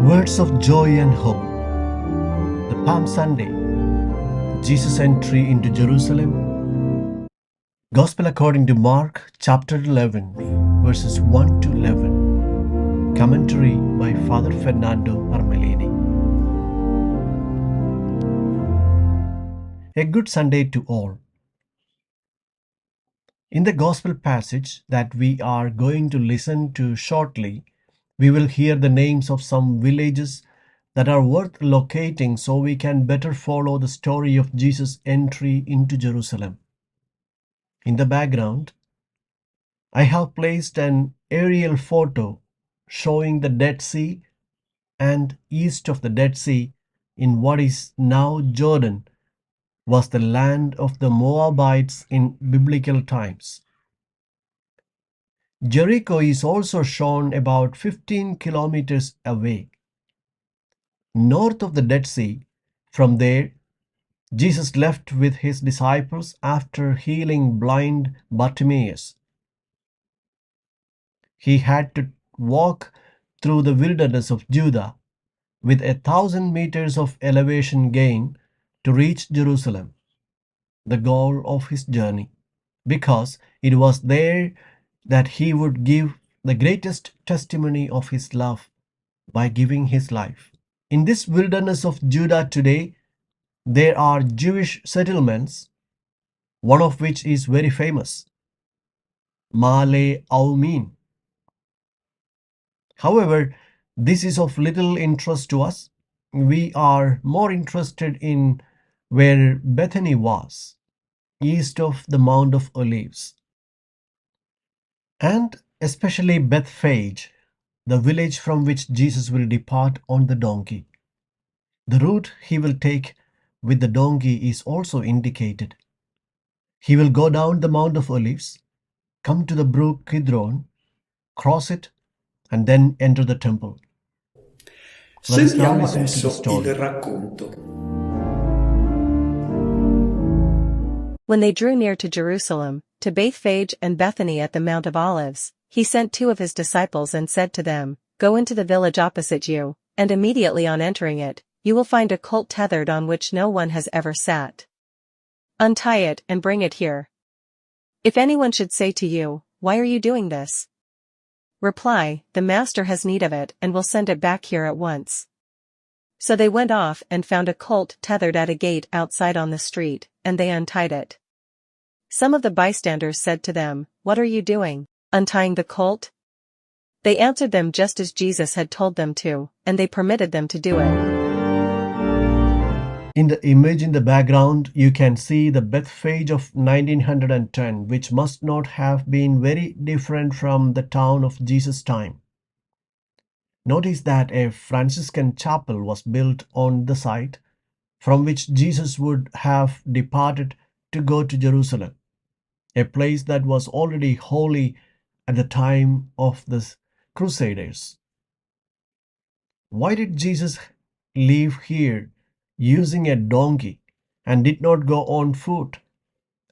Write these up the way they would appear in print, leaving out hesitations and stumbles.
Words of joy and hope. The Palm Sunday, Jesus' entry into Jerusalem. Gospel according to Mark, chapter 11, verses 1 to 11. Commentary by Father Fernando Armelini. A good Sunday to all. In the Gospel passage that we are going to listen to shortly, we will hear the names of some villages that are worth locating so we can better follow the story of Jesus' entry into Jerusalem. In the background, I have placed an aerial photo showing the Dead Sea, and east of the Dead Sea, in what is now Jordan, was the land of the Moabites in biblical times. Jericho is also shown about 15 kilometers away. North of the Dead Sea, from there, Jesus left with his disciples after healing blind Bartimaeus. He had to walk through the wilderness of Judah with 1,000 meters of elevation gain to reach Jerusalem, the goal of his journey, because it was there that he would give the greatest testimony of his love by giving his life. In this wilderness of Judah today, there are Jewish settlements, one of which is very famous, Ma'ale Aumim. However, this is of little interest to us. We are more interested in where Bethany was, east of the Mount of Olives, and especially Bethphage, the village from which Jesus will depart on the donkey. The route he will take with the donkey is also indicated. He will go down the Mount of Olives, come to the brook Kidron, cross it, and then enter the temple. Let us now Sentiamo listen to the adesso story. il racconto. When they drew near to Jerusalem, to Bethphage and Bethany at the Mount of Olives, he sent 2 of his disciples and said to them, "Go into the village opposite you, and immediately on entering it, you will find a colt tethered on which no one has ever sat. Untie it and bring it here. If anyone should say to you, 'Why are you doing this?' reply, 'The master has need of it and will send it back here at once.'" So they went off and found a colt tethered at a gate outside on the street, and they untied it. Some of the bystanders said to them, "What are you doing, untying the colt?" They answered them just as Jesus had told them to, and they permitted them to do it. In the image in the background, you can see the Bethphage of 1910, which must not have been very different from the town of Jesus' time. Notice that a Franciscan chapel was built on the site from which Jesus would have departed to go to Jerusalem, a place that was already holy at the time of the Crusaders. Why did Jesus leave here using a donkey and did not go on foot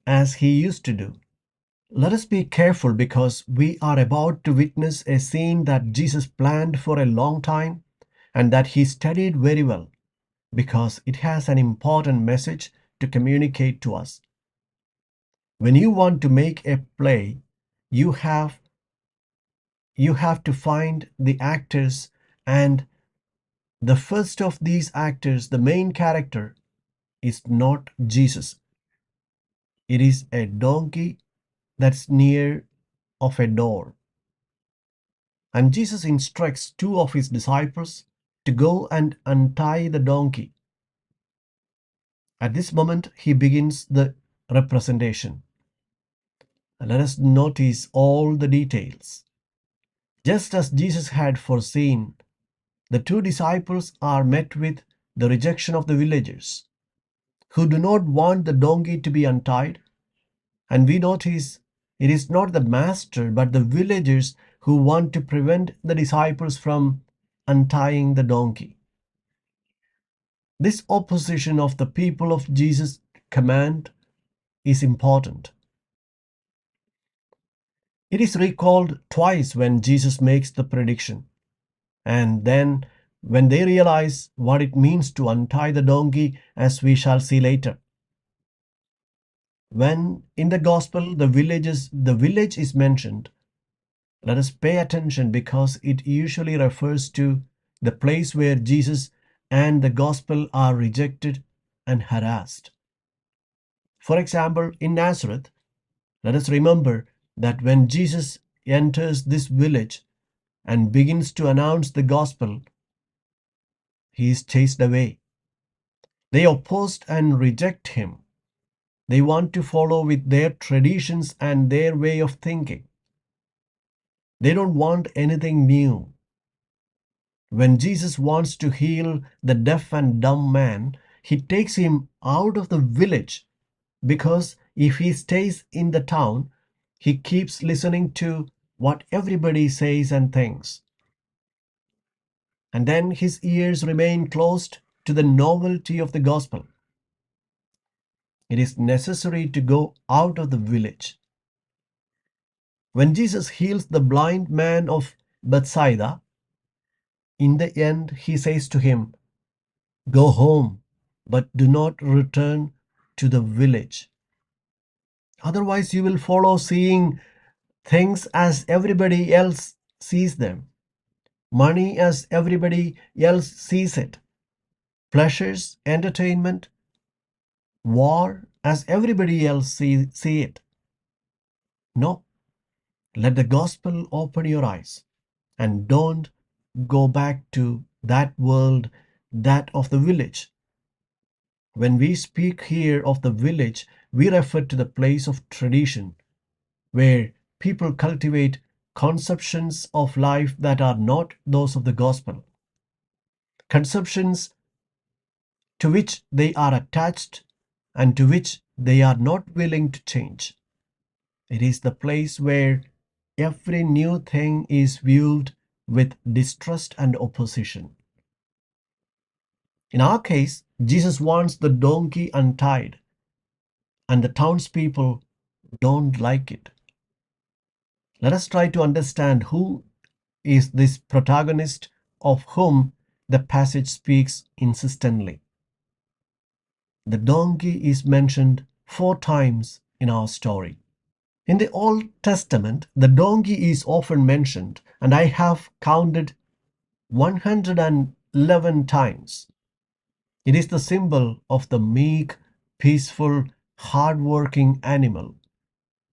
as he used to do? Let us be careful, because we are about to witness a scene that Jesus planned for a long time and that he studied very well, because it has an important message to communicate to us. When you want to make a play, you have to find the actors, and the first of these actors, the main character, is not Jesus. It is a donkey that's near of a door. And Jesus instructs 2 of his disciples to go and untie the donkey. At this moment, he begins the representation. Let us notice all the details. Just as Jesus had foreseen, the 2 disciples are met with the rejection of the villagers, who do not want the donkey to be untied. And we notice it is not the master but the villagers who want to prevent the disciples from untying the donkey. This opposition of the people of Jesus' command is important. It is recalled twice when Jesus makes the prediction, and then when they realize what it means to untie the donkey, as we shall see later. When in the gospel the village is mentioned, let us pay attention because it usually refers to the place where Jesus and the gospel are rejected and harassed. For example, in Nazareth, let us remember that when Jesus enters this village and begins to announce the gospel, he is chased away. They oppose and reject him. They want to follow with their traditions and their way of thinking. They don't want anything new. When Jesus wants to heal the deaf and dumb man, he takes him out of the village because if he stays in the town, he keeps listening to what everybody says and thinks. And then his ears remain closed to the novelty of the gospel. It is necessary to go out of the village. When Jesus heals the blind man of Bethsaida, in the end he says to him, "Go home, but do not return to the village. Otherwise, you will follow seeing things as everybody else sees them, money as everybody else sees it, pleasures, entertainment, war as everybody else see it." No, let the gospel open your eyes and don't go back to that world, that of the village. When we speak here of the village, we refer to the place of tradition where people cultivate conceptions of life that are not those of the gospel, conceptions to which they are attached and to which they are not willing to change. It is the place where every new thing is viewed with distrust and opposition. In our case, Jesus wants the donkey untied, and the townspeople don't like it. Let us try to understand who is this protagonist of whom the passage speaks insistently. The donkey is mentioned 4 times in our story. In the Old Testament, the donkey is often mentioned, and I have counted 111 times. It is the symbol of the meek, peaceful, hard-working animal,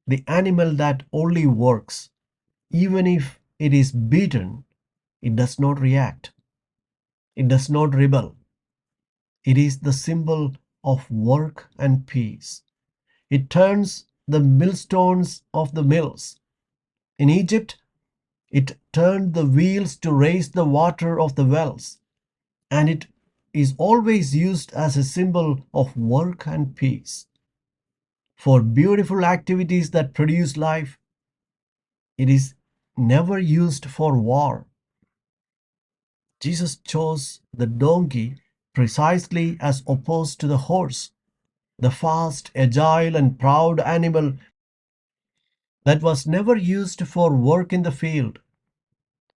the animal that only works. Even if it is beaten, it does not react. It does not rebel. It is the symbol of work and peace. It turns the millstones of the mills. In Egypt, it turned the wheels to raise the water of the wells, and it is always used as a symbol of work and peace. For beautiful activities that produce life, it is never used for war. Jesus chose the donkey precisely as opposed to the horse, the fast, agile, and proud animal that was never used for work in the field,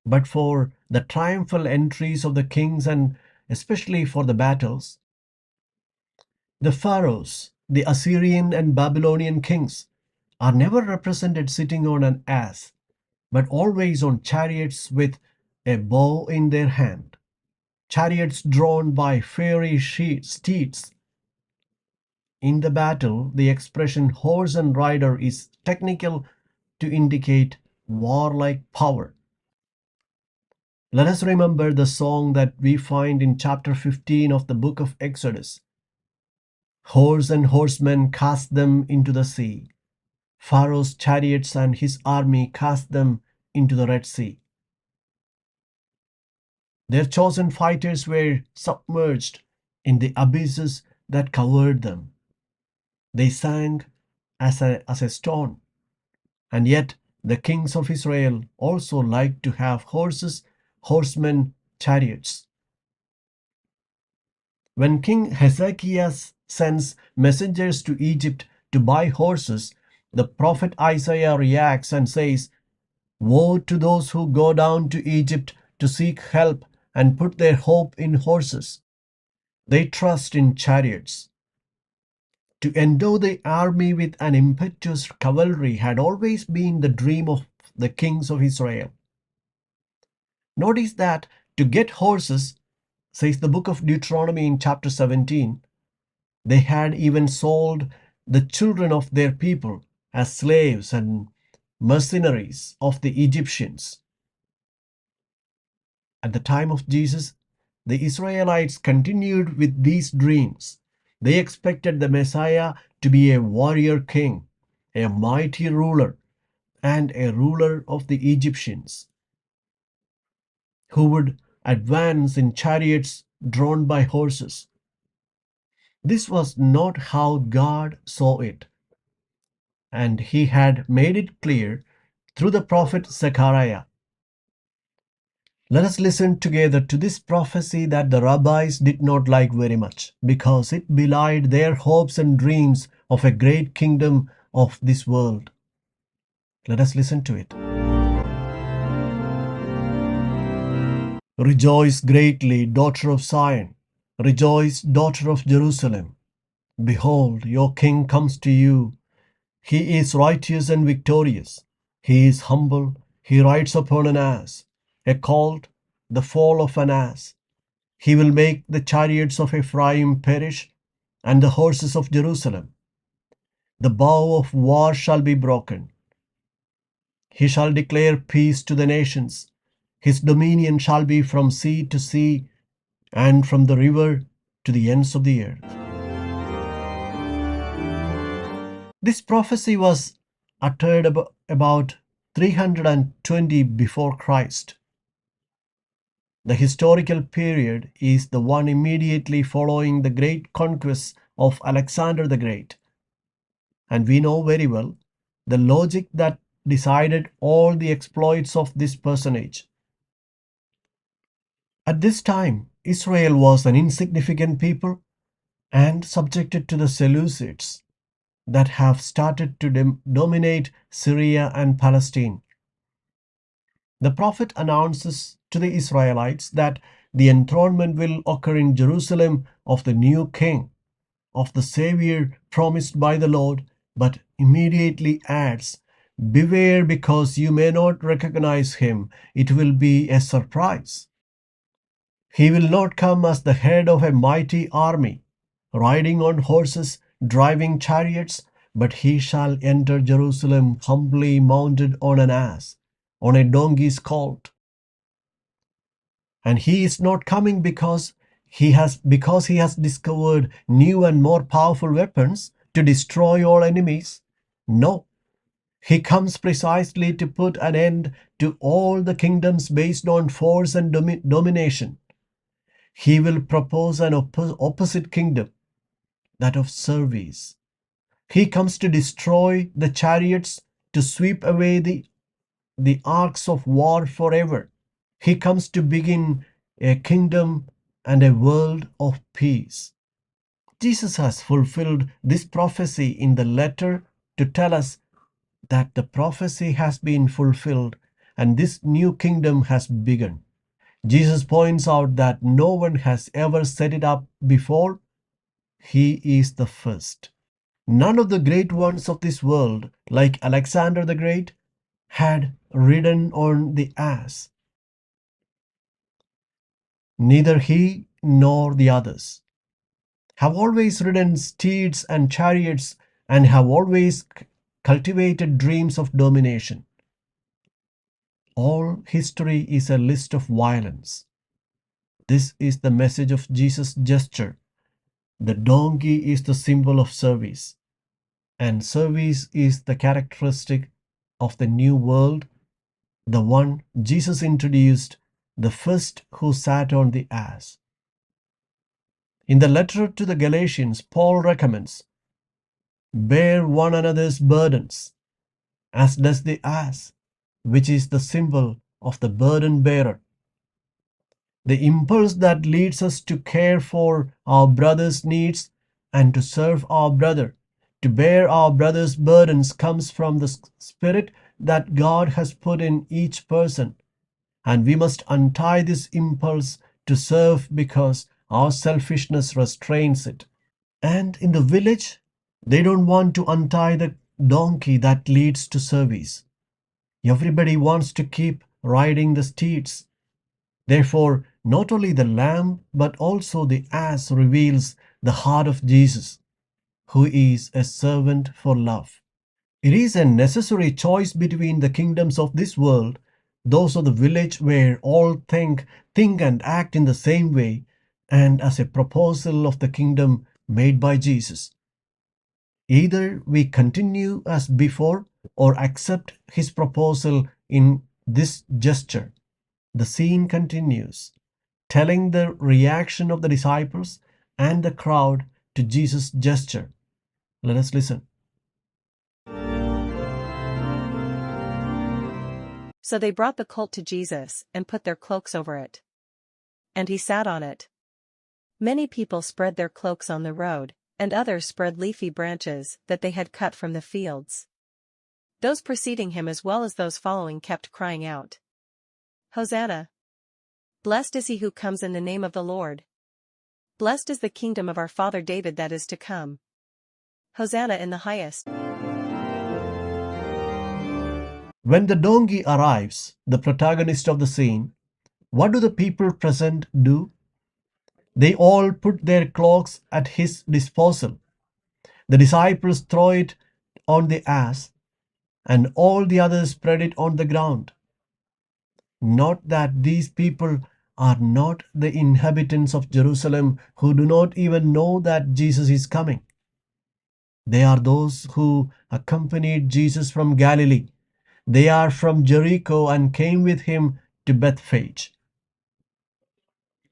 but for the triumphal entries of the kings and especially for the battles. The pharaohs, the Assyrian and Babylonian kings, are never represented sitting on an ass, but always on chariots with a bow in their hand, chariots drawn by fiery steeds. In the battle, the expression horse and rider is technical to indicate warlike power. Let us remember the song that we find in chapter 15 of the book of Exodus. Horse and horsemen cast them into the sea. Pharaoh's chariots and his army cast them into the Red Sea. Their chosen fighters were submerged in the abysses that covered them. They sank as a stone. And yet the kings of Israel also liked to have horses, horsemen, chariots. When King Hezekiah sends messengers to Egypt to buy horses, the prophet Isaiah reacts and says, "Woe to those who go down to Egypt to seek help and put their hope in horses. They trust in chariots. To endow the army with an impetuous cavalry had always been the dream of the kings of Israel. Notice that to get horses, says the book of Deuteronomy in chapter 17, they had even sold the children of their people as slaves and mercenaries of the Egyptians. At the time of Jesus, the Israelites continued with these dreams. They expected the Messiah to be a warrior king, a mighty ruler, and a ruler of the Egyptians, who would advance in chariots drawn by horses. This was not how God saw it, and He had made it clear through the prophet Zechariah. Let us listen together to this prophecy that the rabbis did not like very much, because it belied their hopes and dreams of a great kingdom of this world. Let us listen to it. Rejoice greatly, daughter of Zion. Rejoice, daughter of Jerusalem. Behold, your king comes to you. He is righteous and victorious. He is humble. He rides upon an ass, a colt, the foal of an ass. He will make the chariots of Ephraim perish, and the horses of Jerusalem. The bow of war shall be broken. He shall declare peace to the nations. His dominion shall be from sea to sea, and from the river to the ends of the earth. This prophecy was uttered about 320 before Christ. The historical period is the one immediately following the great conquests of Alexander the Great. And we know very well the logic that decided all the exploits of this personage. At this time, Israel was an insignificant people and subjected to the Seleucids that have started to dominate Syria and Palestine. The prophet announces to the Israelites that the enthronement will occur in Jerusalem of the new king, of the Savior promised by the Lord, but immediately adds, beware, because you may not recognize him. It will be a surprise. He will not come as the head of a mighty army, riding on horses, driving chariots, but he shall enter Jerusalem humbly mounted on an ass, on a donkey's colt. And he is not coming because he has discovered new and more powerful weapons to destroy all enemies. No, he comes precisely to put an end to all the kingdoms based on force and domination. He will propose an opposite kingdom, that of service. He comes to destroy the chariots, to sweep away the arks of war forever. He comes to begin a kingdom and a world of peace. Jesus has fulfilled this prophecy in the letter to tell us that the prophecy has been fulfilled and this new kingdom has begun. Jesus points out that no one has ever set it up before. He is the first. None of the great ones of this world, like Alexander the Great, had ridden on the ass. Neither he nor the others have always ridden steeds and chariots and have always cultivated dreams of domination. All history is a list of violence. This is the message of Jesus' gesture. The donkey is the symbol of service, and service is the characteristic of the new world, the one Jesus introduced, the first who sat on the ass. In the letter to the Galatians, Paul recommends, bear one another's burdens, as does the ass, which is the symbol of the burden bearer. The impulse that leads us to care for our brother's needs and to serve our brother, to bear our brother's burdens, comes from the spirit that God has put in each person, and we must untie this impulse to serve because our selfishness restrains it. And in the village, they don't want to untie the donkey that leads to service. Everybody wants to keep riding the steeds. Therefore, not only the lamb but also the ass reveals the heart of Jesus, who is a servant for love. It is a necessary choice between the kingdoms of this world, those of the village where all think and act in the same way, and as a proposal of the kingdom made by Jesus. Either we continue as before or accept his proposal in this gesture. The scene continues, telling the reaction of the disciples and the crowd to Jesus' gesture. Let us listen. So they brought the colt to Jesus and put their cloaks over it. And he sat on it. Many people spread their cloaks on the road, and others spread leafy branches that they had cut from the fields. Those preceding him as well as those following kept crying out, "Hosanna! Blessed is he who comes in the name of the Lord. Blessed is the kingdom of our father David that is to come. Hosanna in the highest." When the donkey arrives, the protagonist of the scene, what do the people present do? They all put their cloaks at his disposal. The disciples throw it on the ass, and all the others spread it on the ground. Note that these people are not the inhabitants of Jerusalem who do not even know that Jesus is coming. They are those who accompanied Jesus from Galilee. They are from Jericho and came with him to Bethphage.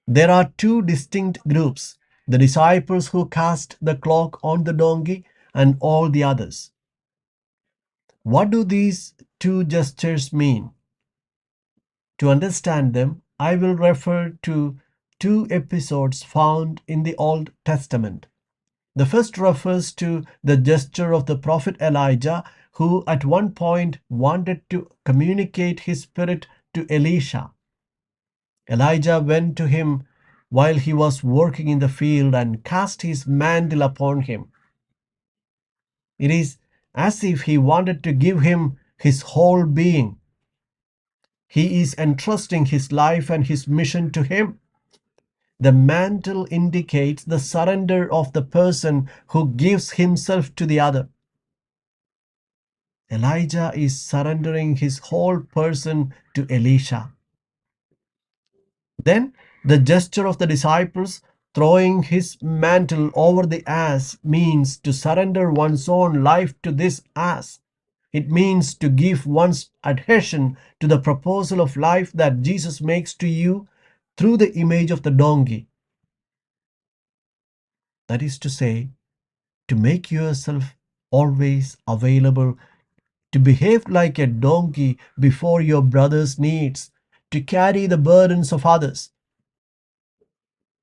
There are two distinct groups, the disciples who cast the cloak on the donkey and all the others. What do these two gestures mean? To understand them, I will refer to two episodes found in the Old Testament. The first refers to the gesture of the prophet Elijah, who at one point wanted to communicate his spirit to Elisha. Elijah went to him while he was working in the field and cast his mantle upon him. It is as if he wanted to give him his whole being. He is entrusting his life and his mission to him. The mantle indicates the surrender of the person who gives himself to the other. Elijah is surrendering his whole person to Elisha. Then the gesture of the disciples throwing his mantle over the ass means to surrender one's own life to this ass. It means to give one's adhesion to the proposal of life that Jesus makes to you through the image of the donkey. That is to say, to make yourself always available, to behave like a donkey before your brother's needs, to carry the burdens of others.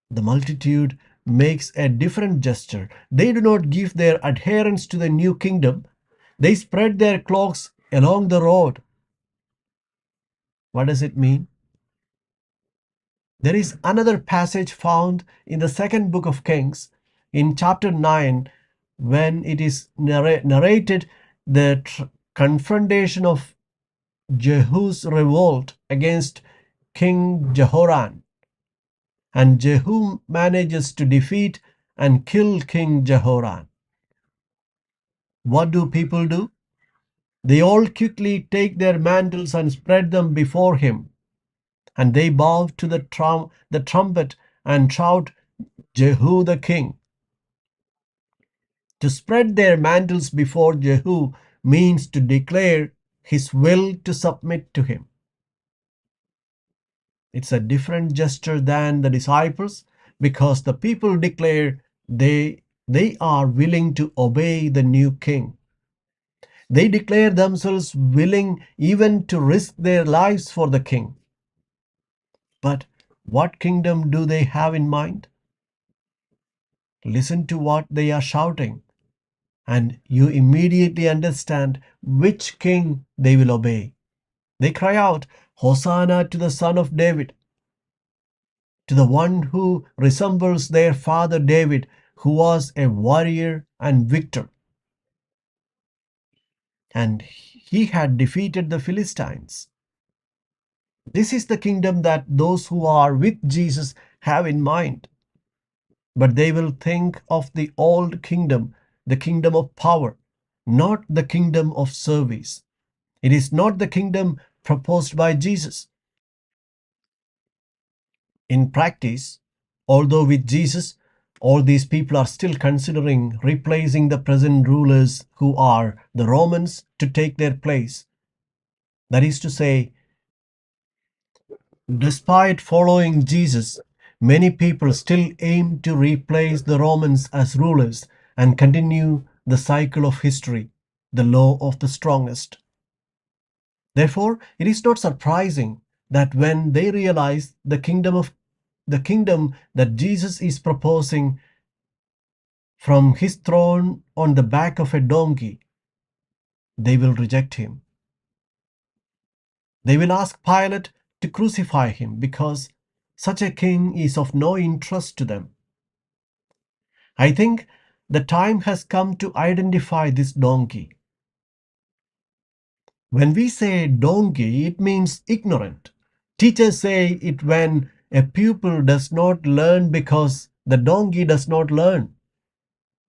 The multitude makes a different gesture. They do not give their adherence to the new kingdom. They spread their cloaks along the road. What does it mean? There is another passage found in the second book of Kings, in chapter 9, when it is narrated the confrontation of Jehu's revolt against King Jehoram. And Jehu manages to defeat and kill King Jehoram. What do people do? They all quickly take their mantles and spread them before him. And they bow to the trumpet and shout, "Jehu the king." To spread their mantles before Jehu means to declare his will to submit to him. It's a different gesture than the disciples because the people declare they are willing to obey the new king. They declare themselves willing even to risk their lives for the king. But what kingdom do they have in mind? Listen to what they are shouting, and you immediately understand which king they will obey. They cry out, Hosanna to the Son of David, to the one who resembles their father David, who was a warrior and victor. And he had defeated the Philistines. This is the kingdom that those who are with Jesus have in mind. But they will think of the old kingdom, the kingdom of power, not the kingdom of service. It is not the kingdom proposed by Jesus. In practice, although with Jesus, all these people are still considering replacing the present rulers who are the Romans to take their place. That is to say, despite following Jesus, many people still aim to replace the Romans as rulers and continue the cycle of history, the law of the strongest. Therefore, it is not surprising that when they realize the kingdom that Jesus is proposing from his throne on the back of a donkey, they will reject him. They will ask Pilate to crucify him because such a king is of no interest to them. I think the time has come to identify this donkey. When we say donkey, it means ignorant. Teachers say it when a pupil does not learn because the donkey does not learn.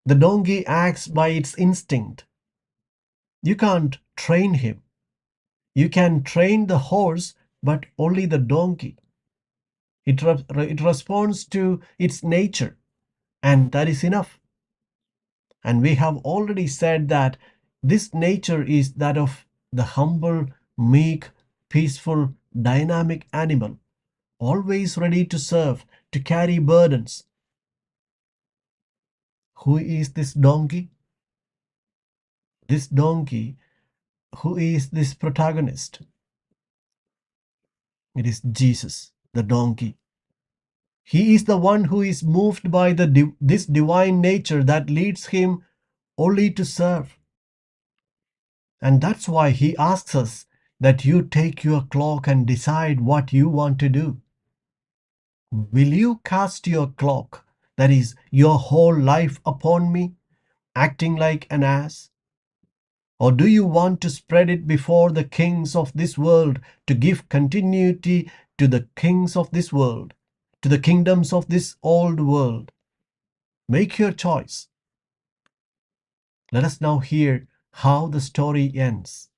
The donkey acts by its instinct. You can't train him. You can train the horse, but only the donkey. It responds to its nature, and that is enough. And we have already said that this nature is that of the humble, meek, peaceful, dynamic animal, always ready to serve, to carry burdens. Who is this donkey? This donkey, who is this protagonist? It is Jesus, the donkey. He is the one who is moved by this divine nature that leads him only to serve. And that's why he asks us that you take your cloak and decide what you want to do. Will you cast your cloak, that is, your whole life upon me, acting like an ass? Or do you want to spread it before the kings of this world to give continuity to the kings of this world, to the kingdoms of this old world? Make your choice. Let us now hear how the story ends.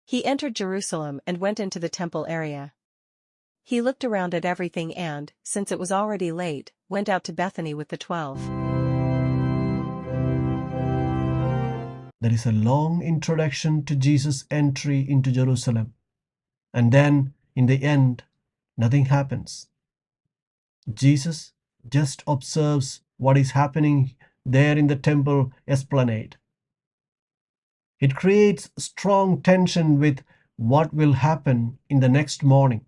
He entered Jerusalem and went into the temple area. He looked around at everything and, since it was already late, went out to Bethany with the 12. There is a long introduction to Jesus' entry into Jerusalem. And then, in the end, nothing happens. Jesus just observes what is happening there in the temple esplanade. It creates strong tension with what will happen in the next morning.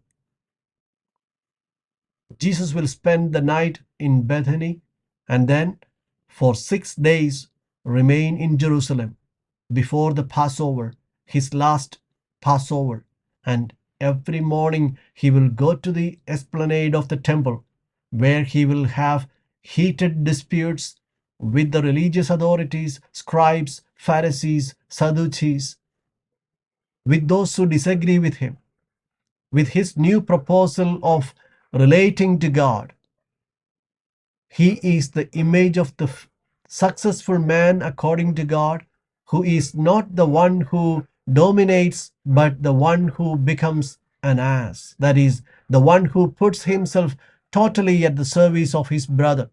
Jesus will spend the night in Bethany and then, for 6 days, remain in Jerusalem before the Passover, his last Passover, and every morning he will go to the esplanade of the temple, where he will have heated disputes with the religious authorities, scribes, Pharisees, Sadducees, with those who disagree with him, with his new proposal of relating to God. He is the image of the successful man according to God, who is not the one who dominates, but the one who becomes an ass. That is, the one who puts himself totally at the service of his brother.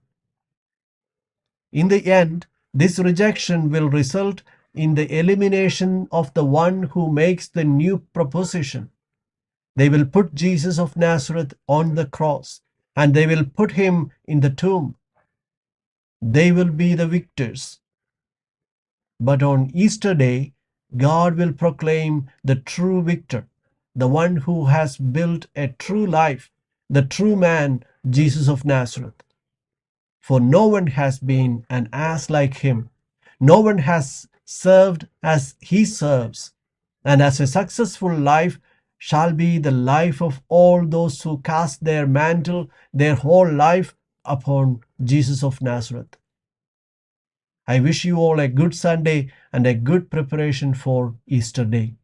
In the end, this rejection will result in the elimination of the one who makes the new proposition. They will put Jesus of Nazareth on the cross, and they will put him in the tomb. They will be the victors. But on Easter Day, God will proclaim the true victor, the one who has built a true life, the true man, Jesus of Nazareth. For no one has been an ass like him. No one has served as he serves, and as a successful life shall be the life of all those who cast their mantle, their whole life upon Jesus of Nazareth. I wish you all a good Sunday and a good preparation for Easter Day.